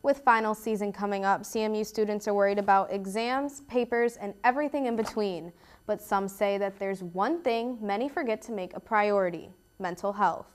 With final season coming up, CMU students are worried about exams, papers, and everything in between. But some say that there's one thing many forget to make a priority: mental health.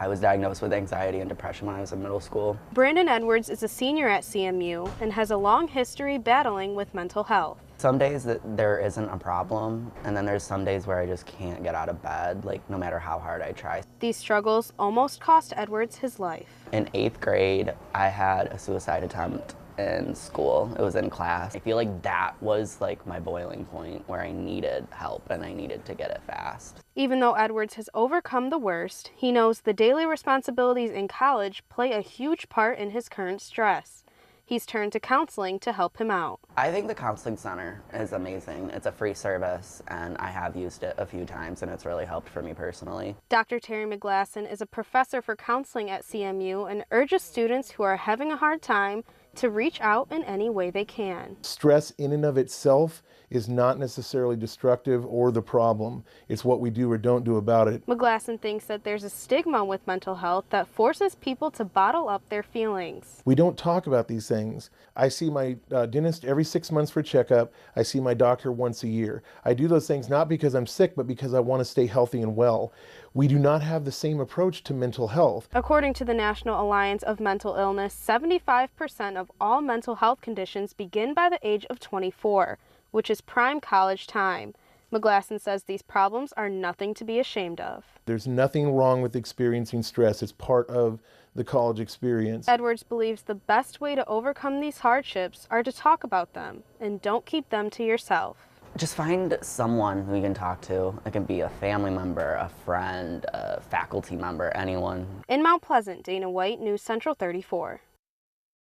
I was diagnosed with anxiety and depression when I was in middle school. Brandon Edwards is a senior at CMU and has a long history battling with mental health. Some days that there isn't a problem, and then there's some days where I just can't get out of bed, like no matter how hard I try. These struggles almost cost Edwards his life. In 8th grade, I had a suicide attempt in school. It was in class. I feel like that was like my boiling point where I needed help and I needed to get it fast. Even though Edwards has overcome the worst, he knows the daily responsibilities in college play a huge part in his current stress. He's turned to counseling to help him out. I think the counseling center is amazing. It's a free service and I have used it a few times and it's really helped for me personally. Dr. Terry McGlasson is a professor for counseling at CMU and urges students who are having a hard time to reach out in any way they can. Stress in and of itself is not necessarily destructive or the problem. It's what we do or don't do about it. McGlasson thinks that there's a stigma with mental health that forces people to bottle up their feelings. We don't talk about these things. I see my dentist every 6 months for checkup. I see my doctor once a year. I do those things not because I'm sick, but because I want to stay healthy and well. We do not have the same approach to mental health. According to the National Alliance of Mental Illness, 75% of all mental health conditions begin by the age of 24, which is prime college time. McGlasson says these problems are nothing to be ashamed of. There's nothing wrong with experiencing stress. It's part of the college experience. Edwards believes the best way to overcome these hardships are to talk about them and don't keep them to yourself. Just find someone who you can talk to. It can be a family member, a friend, a faculty member, anyone. In Mount Pleasant, Dana White, News Central 34.